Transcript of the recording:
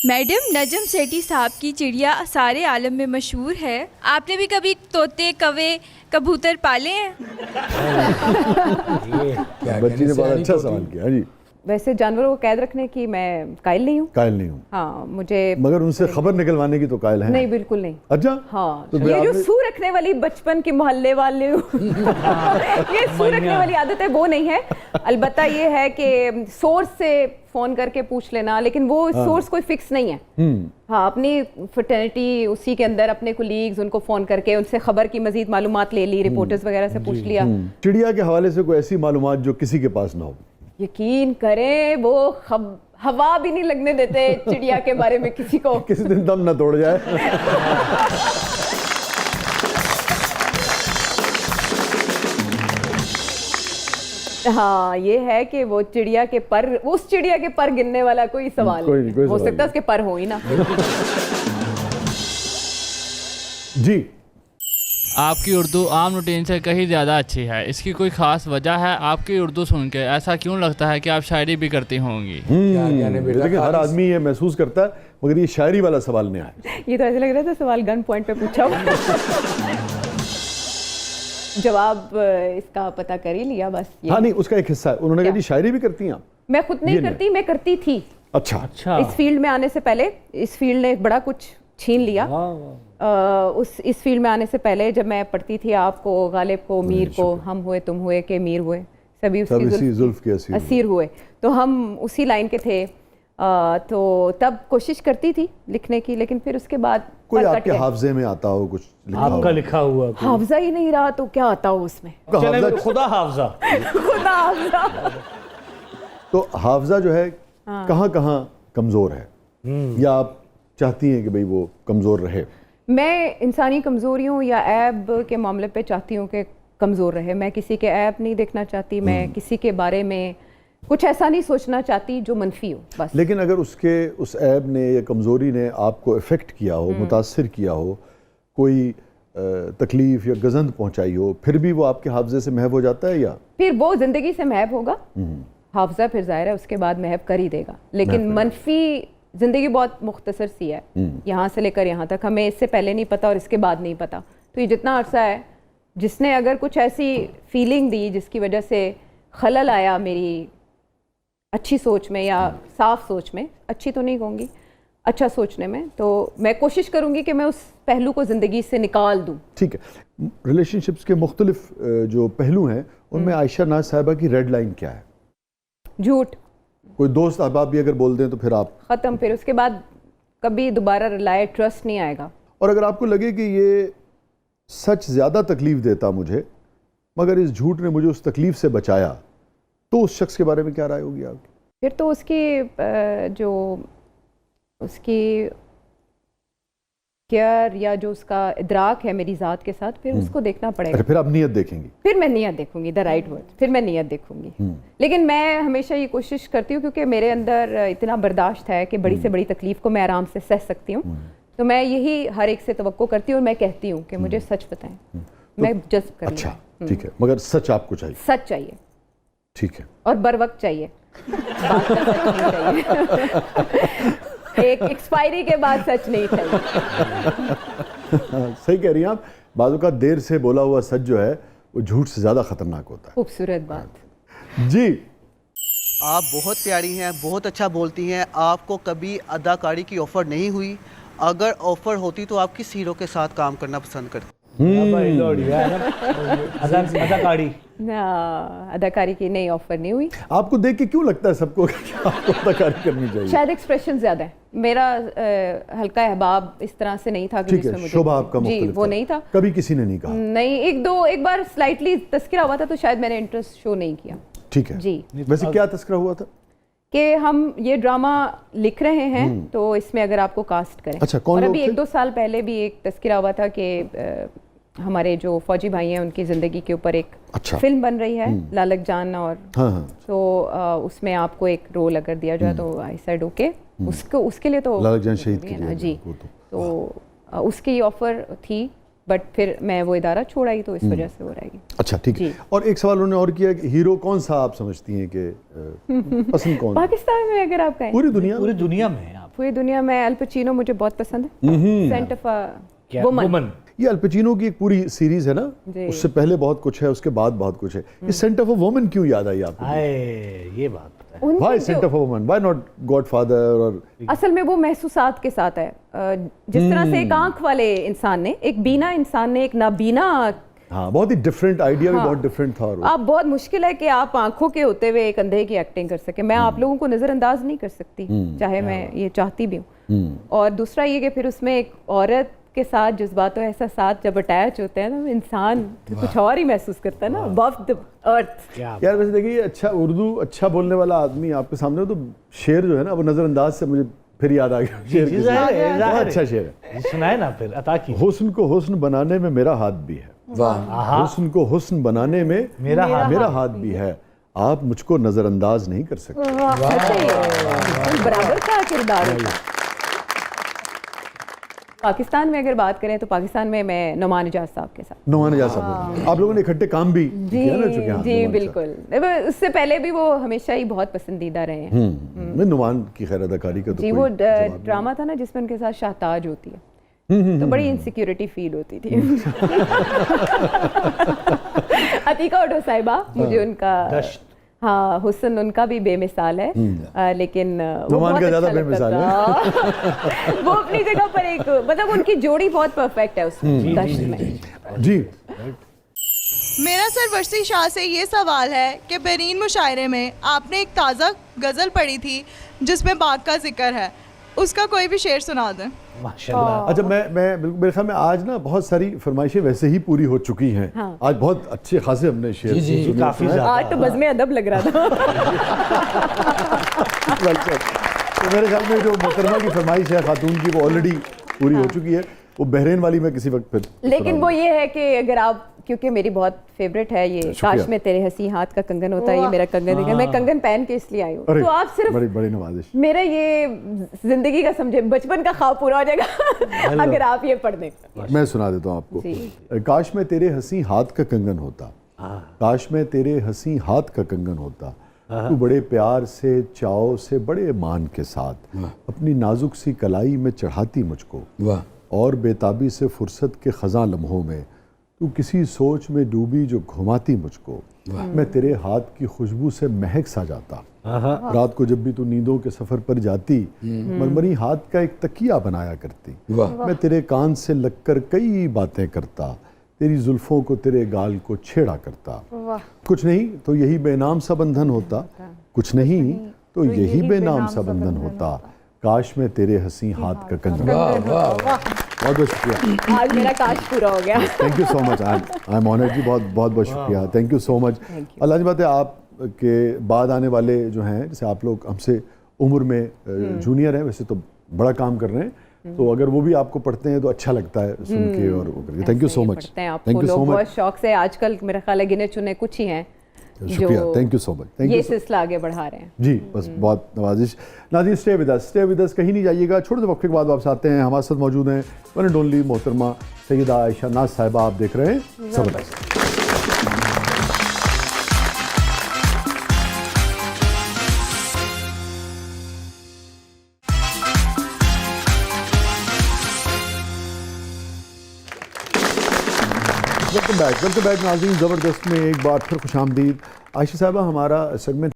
Madam, Najam Sethi साहब की चिड़िया सारे आलम में मशहूर है। आपने भी कभी तोते, कौवे, कबूतर पाले हैं? बच्ची ने बहुत अच्छा सवाल किया। हाँ जी। वैसे जानवरों को कैद रखने की मैं कायल नहीं हूँ। कायल नहीं हूँ। हाँ, मुझे मगर उनसे खबर निकलवाने की तो कायल है। नहीं, बिल्कुल नहीं। अच्छा। हाँ, तो ये जो सू रखने वाली बचपन के मोहल्ले वाले ये सू रखने वाली आदत है वो नहीं है। अलबत्ता ये है कि सोर्स से फोन करके पूछ लेना, लेकिन वो सोर्स कोई फिक्स नहीं है। हाँ, अपनी फ्रेटर्निटी उसी के अंदर अपने कोलीग्स उनको फोन करके उनसे खबर की मजीद मालूमात ले ली, रिपोर्टर्स वगैरह से पूछ लिया। चिड़िया के हवाले से कोई ऐसी मालूमात जो किसी के पास ना हो? यकीन करें वो हवा भी नहीं लगने देते चिड़िया के बारे में किसी को। किसी दिन दम ना तोड़ जाए। हाँ, ये है कि वो चिड़िया के पर, उस चिड़िया के पर गिनने वाला कोई सवाल नहीं हो सकता, उसके पर हो ही ना। जी, आपकी उर्दू आम रूटीन से कहीं ज़्यादा अच्छी है, इसकी कोई ख़ास वजह है? आपकी उर्दू सुन के ऐसा क्यों लगता है कि आप शायरी भी करती होंगी? लेकिन हर आदमी ये महसूस करता है, मगर ये शायरी वाला सवाल नहीं आया। ये तो ऐसे लग रहा था सवाल गन पॉइंट पे पूछा हो। जवाब इसका पता कर ही लिया बस। हाँ नहीं, उसका एक हिस्सा है। उन्होंने कहा जी शायरी भी करती हैं आप? मैं खुद नहीं करती, मैं करती थी। अच्छा। इस फील्ड में आने से पहले इस फील्ड ने बड़ा कुछ छीन लिया। इस फील्ड में आने से पहले जब मैं पढ़ती थी, आपको, गालिब को, मीर को, हम हुए, तुम हुए, के मीर हुए, सभी उसकी जुल्फ के असीर हुए, तो हम उसी लाइन के थे। तो तब कोशिश करती थी लिखने की, लेकिन फिर उसके बाद कोई आपके हाफजे में आता हो कुछ आपका लिखा हुआ? हाफजा ही नहीं रहा तो क्या आता हो उसमें? खुदा हाफजा। खुदा हाफजा। तो हाफजा जो है कहाँ कहाँ कमजोर है, या आप चाहती हैं कि भाई वो कमजोर रहे? मैं इंसानी कमजोरियों या ऐब के मामले पे चाहती हूँ कि कमजोर रहे। मैं किसी के ऐब नहीं देखना चाहती, मैं किसी के बारे में कुछ ऐसा नहीं सोचना चाहती जो मनफी हो, बस। लेकिन अगर उस ऐब ने या कमजोरी ने आपको इफेक्ट किया हो, मुतासिर किया हो, कोई तकलीफ या गजंद पहुंचाई हो, फिर भी वो आपके हाफजे से महव हो जाता है? या फिर वो जिंदगी से महव होगा, हाफजा फिर जाहिर है उसके बाद महव कर ही देगा। लेकिन मनफी जिंदगी बहुत मुख्तसर सी है, यहाँ से लेकर यहाँ तक। हमें इससे पहले नहीं पता और इसके बाद नहीं पता। तो ये जितना अरसा है, जिसने अगर कुछ ऐसी फीलिंग दी जिसकी वजह से खलल आया मेरी अच्छी सोच में या साफ सोच में, अच्छी तो नहीं कहूँगी, अच्छा सोचने में, तो मैं कोशिश करूँगी कि मैं उस पहलू को ज़िंदगी से निकाल दूँ। ठीक है। रिलेशनशिप्स के मुख्तलिफ जो पहलू हैं, उनमें आयशा नाज साहिबा की रेड लाइन क्या है? झूठ। कोई दोस्त अहबाब भी अगर बोल दें तो फिर आप ख़त्म, फिर उसके बाद कभी दोबारा रिलाय, ट्रस्ट नहीं आएगा। और अगर आपको लगे कि ये सच ज़्यादा तकलीफ देता मुझे, मगर इस झूठ ने मुझे उस तकलीफ से बचाया, तो उस शख्स के बारे में क्या राय होगी आपकी? फिर तो उसकी केयर या जो उसका इदराक है मेरी ज़ात के साथ, फिर उसको देखना पड़ेगा। फिर आप नियत देखेंगी? फिर मैं नियत देखूंगी, द राइट वर्ड, फिर मैं नियत देखूंगी। लेकिन मैं हमेशा ये कोशिश करती हूँ, क्योंकि मेरे अंदर इतना बर्दाश्त है कि बड़ी से बड़ी तकलीफ को मैं आराम से सह सकती हूँ, तो मैं यही हर एक से तवक्को करती हूँ और मैं कहती हूँ कि मुझे सच बताएं, मैं जज्ब कर लूँगी। अच्छा, ठीक है, मगर सच आपको चाहिए? सच चाहिए। ठीक है। और बर वक्त चाहिए। बात का सच नहीं चाहिए। एक एक्सपायरी के बाद सच नहीं चाहिए। सही कह रही हैं आप। बाज़ों का देर से बोला हुआ सच जो है वो झूठ से ज़्यादा खतरनाक होता है। खूबसूरत बात। जी, आप बहुत प्यारी हैं, बहुत अच्छा बोलती हैं। आपको कभी अदाकारी की ऑफ़र नहीं हुई? अगर ऑफ़र होती तो आप किस हीरो के साथ काम करना पसंद करते? अदाकारी की नई ऑफर नहीं हुई। आपको देख के क्यों लगता है सबको कि आपको अदाकारी करनी चाहिए? शायद एक्सप्रेशन ज्यादा है मेरा। हल्का अहबाब इस तरह से नहीं था कि जिसमें मुझे शोभा आपका मुख्तलिफ वो नहीं था। कभी किसी ने नहीं कहा? नहीं, एक बार स्लाइटली तस्करा हुआ था, तो शायद मैंने इंटरेस्ट शो नहीं किया। ठीक है जी। वैसे क्या तस्करा हुआ था? कि हम ये ड्रामा लिख रहे हैं, तो इसमें अगर आपको कास्ट करें। अच्छा, कौन? और अभी 1-2 साल पहले भी एक तस्करा हुआ था कि हमारे जो फौजी भाई हैं उनकी ज़िंदगी के ऊपर एक फिल्म बन रही है, लालक जान, और तो उसमें आपको एक रोल अगर दिया जाए तो आई सेड ओके। उसके लिए तो लालक जान शहीद है ना जी, तो उसकी ये ऑफर थी, बट फिर मैं वो इदारा छोड़ा ही, तो इस वजह से हो रहेगी। अच्छा, ठीक है। और एक सवाल उन्होंने और किया कि हीरो कौन सा आप समझती हैं कि पसंद कौन? पाकिस्तान में अगर आप कहें? पूरी दुनिया में आप पूरी दुनिया में अल पचीनो मुझे बहुत पसंद है, scent of a woman. Woman ये अल पचिनो की एक पूरी सीरीज है ना, जी। उससे पहले बहुत कुछ है, उसके बाद बहुत कुछ है। ये सेंट ऑफ अ वुमन क्यों याद आई आपको? आए, ये बात है। उनकी व्हाई जो- scent of a woman, why not Godfather? और असल में वो महसूसात के साथ है। जिस तरह से एक आंख वाले इंसान ने, एक बीना इंसान ने एक नाबीना, हाँ, बहुत ही डिफरेंट आइडिया भी हाँ। बहुत डिफरेंट था। और आप बहुत मुश्किल है कि आप आंखों के होते हुए एक अंधे की एक्टिंग कर सके। मैं आप लोगों को नज़रअंदाज नहीं कर सकती, चाहे मैं ये चाहती भी हूँ। और दूसरा ये कि फिर उसमें एक औरत के साथ जज्बात और एहसासात जब अटैच होते हैं ना, इंसान तो कुछ और ही महसूस करता है ना, अबव द अर्थ। क्या यार वैसे देखिए, अच्छा उर्दू अच्छा बोलने वाला आदमी आपके सामने हो तो शेर जो है ना, वो नजरअंदाज से मुझे फिर याद आ गया। शेर जी, जाहिर है, बहुत जाहिर है। अच्छा शेर है। सुनाए ना फिर, अता की। हुस्न को हुस्न बनाने में मेरा हाथ भी है, आहा, हुस्न को हुस्न बनाने में मेरा हाथ मेरा हाथ भी है, आप मुझको नजरअंदाज नहीं कर सकते। बराबर का किरदार होता है। पाकिस्तान में अगर बात करें तो पाकिस्तान में मैं नुमान इजाज साहब के साथ। नुमान इजाज साहब, आप लोगों ने इकट्ठे काम भी किया ना, चूंकि हाँ, जी नुमान साहब। बिल्कुल। उससे पहले भी वो हमेशा ही बहुत पसंदीदा रहे हैं। मैं नुमान की खैर अदाकारी का तो जी, कोई वो जवाब नहीं। ड्रामा था ना जिसमें उनके साथ शाहताज होती है, तो बड़ी इनसिक्योरिटी फील होती थी। अतीका ओडो साहिबा, मुझे उनका दश्त। हाँ, हुस्न उनका भी बेमिसाल है, लेकिन वो नुमान बहुत का ज्यादा अच्छा लगता बेमिसाल था। वो अपनी जगह पर एक, मतलब उनकी जोड़ी बहुत परफेक्ट है उस दश्त में। जी। मेरा सर वर्सी शाह से ये सवाल है कि बेरीन मुशायरे में आपने एक ताज़ा गज़ल पढ़ी थी जिसमें बाग का जिक्र है, उसका कोई भी शेर सुना दें। माशाल्लाह। अच्छा, मैं बिल्कुल, मेरे ख्याल में आज ना बहुत सारी फरमाइशें वैसे ही पूरी हो चुकी हैं। हाँ। आज बहुत अच्छे खासे हमने शेर सुने, काफी सुनाए। ज्यादा। आज तो बज़्म अदब लग रहा था। तो मेरे ख्याल में जो मोहतरमा की फरमाइश है खातून की, वो ऑलरेडी पूरी हो चुकी है। वो बहरीन वाली में किसी वक्त फिर लेकिन सुना वो ये है कि अगर आप, क्योंकि मेरी बहुत फेवरेट है ये, शुक्रिया। काश में तेरे हंसी हाथ का कंगन होता है, ये मेरा कंगन है, मैं कंगन पहन के इसलिए आई हूँ। अरे, तो आप सिर्फ बड़ी बड़ी नवाजिश। मेरा ये जिंदगी का समझे बचपन का ख्वाब पूरा हो जाएगा अगर आप ये पढ़ दें। मैं सुना देता हूँ आपको। जी। काश में तेरे हंसी हाथ का कंगन होता, काश में तेरे हंसी हाथ का कंगन होता, तू बड़े प्यार से, चाव से, बड़े मान के साथ अपनी नाजुक सी कलाई में चढ़ाती मुझको, और बेताबी से फुर्सत के खज़ां लम्हों में तू किसी सोच में डूबी जो घुमाती मुझको, मैं तेरे हाथ की खुशबू से महक सा जाता, रात को जब भी तू नींदों के सफ़र पर जाती, मरमरी हाथ का एक तकिया बनाया करती, मैं तेरे कान से लगकर कई बातें करता, तेरी जुल्फों को, तेरे गाल को छेड़ा करता, कुछ नहीं तो यही बेनाम सा बंधन होता, कुछ नहीं तो यही बेनाम सा बंधन होता, काश में तेरे हंसी हाथ का कंगन। बहुत बहुत शुक्रिया, आज मेरा काश पूरा हो गया। Thank you so much, I am honoured ji, बहुत बहुत बहुत शुक्रिया, thank you so much. Allah की बात है, आपके बाद आने वाले जो हैं, जैसे आप लोग हमसे उम्र में जूनियर हैं, वैसे तो बड़ा काम कर रहे हैं, तो अगर वो भी आपको पढ़ते हैं तो अच्छा लगता है सुन के और वो करके। Thank you so much, thank you so much. बहुत शौक से आजकल मेरा ख्याल है गिने चुने कुछ ही हैं शुक्रिया, thank you so much, thank ये यू सिलसिला आगे बढ़ा रहे हैं। जी। बस बहुत नवाजिश। नाज़रीन, स्टे विद अस, कहीं नहीं जाइएगा। छोटे से वक्फे के बाद वापस आते हैं। हमारे साथ मौजूद हैं वन एंड ओनली मोहतरमा सैयदा आयशा नाज साहिबा। आप देख रहे हैं ज़बरदस्त। वेलकम बैक नाज़रीन। ज़बरदस्त में एक बार फिर खुशामदीद। आयशा साहिबा, हमारा सेगमेंट